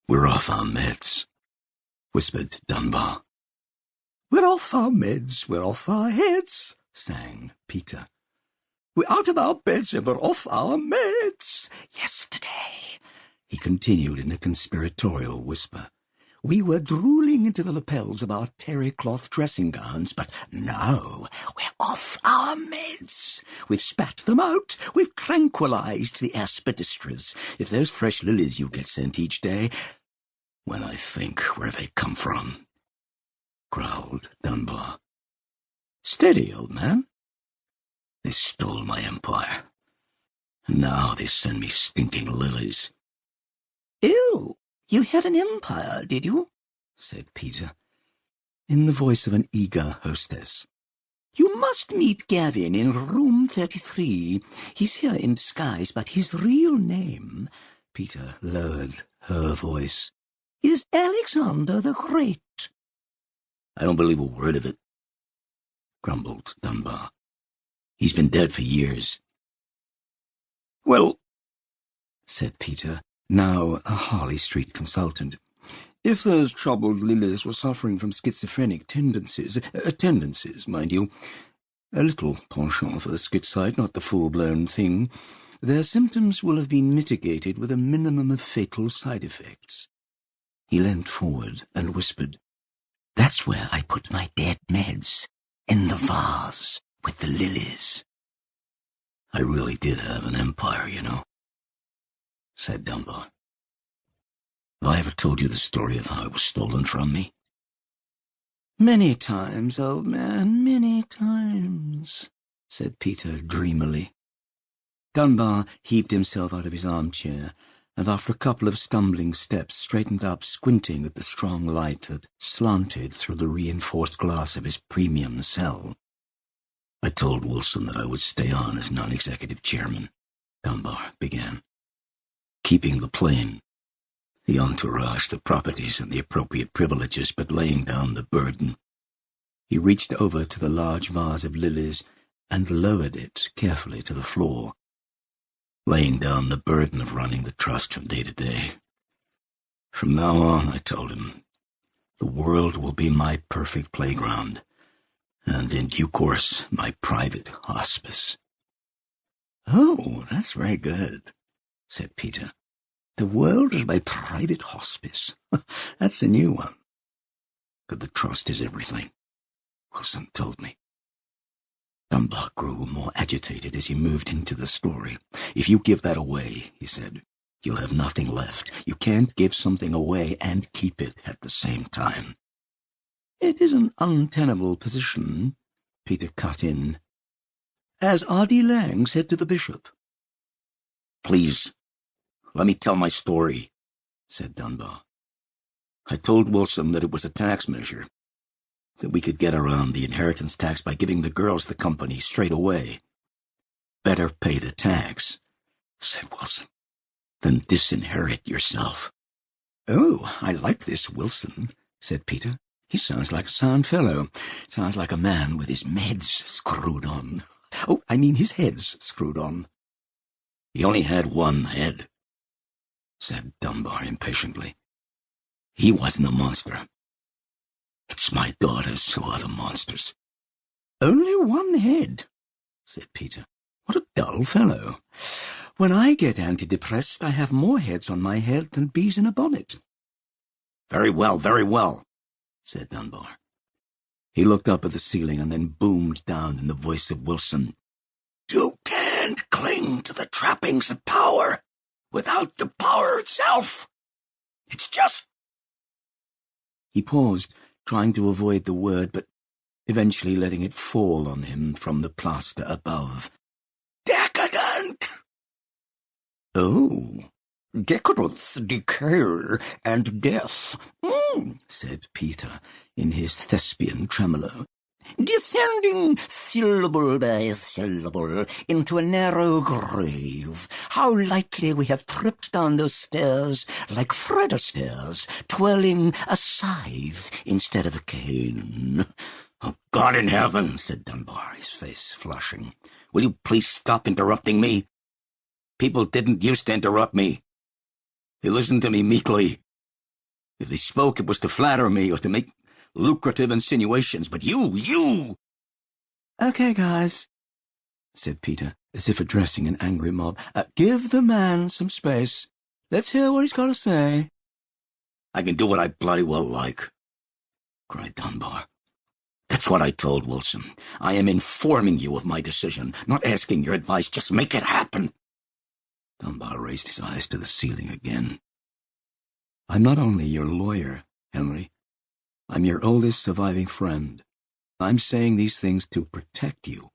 "We're off our meds," whispered Dunbar. "We're off our meds, we're off our heads," sang Peter. "We're out of our beds and we're off our meds. Yesterday," he continued in a conspiratorial whisper, "we were drooling into the lapels of our terry cloth dressing gowns, but now we're off our meds. We've spat them out, we've tranquilized the aspidistras. If those fresh lilies you get sent each day—" "When I think where they come from," growled Dunbar. "Steady, old man." "They stole my empire, and now they send me stinking lilies." "Ew, you had an empire, did you?" said Peter, in the voice of an eager hostess. "You must meet Gavin in room 33. He's here in disguise, but his real name," Peter lowered her voice, "is Alexander the Great." "I don't believe a word of it," grumbled Dunbar. "He's been dead for years." "Well," said Peter, now a Harley Street consultant, "if those troubled lilies were suffering from schizophrenic tendencies, mind you, a little penchant for the schizite, not the full-blown thing, their symptoms will have been mitigated with a minimum of fatal side effects." He leant forward and whispered, "That's where I put my dead meds, in the vase with the lilies." "I really did have an empire, you know," said Dunbar. "Have I ever told you the story of how it was stolen from me?" "Many times, old man, many times," said Peter dreamily. Dunbar heaved himself out of his armchair, and after a couple of stumbling steps straightened up, squinting at the strong light that slanted through the reinforced glass of his premium cell. "I told Wilson that I would stay on as non-executive chairman," Dunbar began. "Keeping the plane, the entourage, the properties, and the appropriate privileges, but laying down the burden." He reached over to the large vase of lilies and lowered it carefully to the floor. "Laying down the burden of running the trust from day to day. From now on," I told him, "the world will be my perfect playground, and in due course my private hospice." "Oh, that's very good," said Peter. "The world is my private hospice. That's a new one." "But the trust is everything," Wilson told me. Dunbar grew more agitated as he moved into the story. "If you give that away," he said, "you'll have nothing left. You can't give something away and keep it at the same time." "It is an untenable position," Peter cut in. "As R.D. Lang said to the bishop." "Please, let me tell my story," said Dunbar. "I told Wilson that it was a tax measure, that we could get around the inheritance tax by giving the girls the company straight away. Better pay the tax," said Wilson, "than disinherit yourself." "Oh, I like this Wilson," said Peter. "He sounds like a sound fellow. Sounds like a man with his meds screwed on. Oh, I mean his head's screwed on." "He only had one head," said Dunbar impatiently. "He wasn't a monster. It's my daughters who are the monsters." "Only one head," said Peter. "What a dull fellow. When I get antidepressed, I have more heads on my head than bees in a bonnet." Very well, said Dunbar. He looked up at the ceiling and then boomed down in the voice of Wilson. "You can't cling to the trappings of power without the power itself. It's just—" He paused, trying to avoid the word, but eventually letting it fall on him from the plaster above. "Decadent!" "Oh, decadence, decay, and death," said Peter in his thespian tremolo. "Descending syllable by syllable into a narrow grave. How lightly we have tripped down those stairs, like Fred Astaire's, twirling a scythe instead of a cane." "Oh, God in heaven," said Dunbar, his face flushing. "Will you please stop interrupting me? People didn't used to interrupt me. They listened to me meekly. If they spoke, it was to flatter me or to make lucrative insinuations. But you... Okay, guys, said Peter, as if addressing an angry mob. Give the man some space. Let's hear what he's got to say. I can do what I bloody well like, cried Dunbar. That's what I told Wilson. I am informing you of my decision, not asking your advice. Just make it happen. Dunbar raised his eyes to the ceiling again. I'm not only your lawyer, Henry. I'm your oldest surviving friend. I'm saying these things to protect you,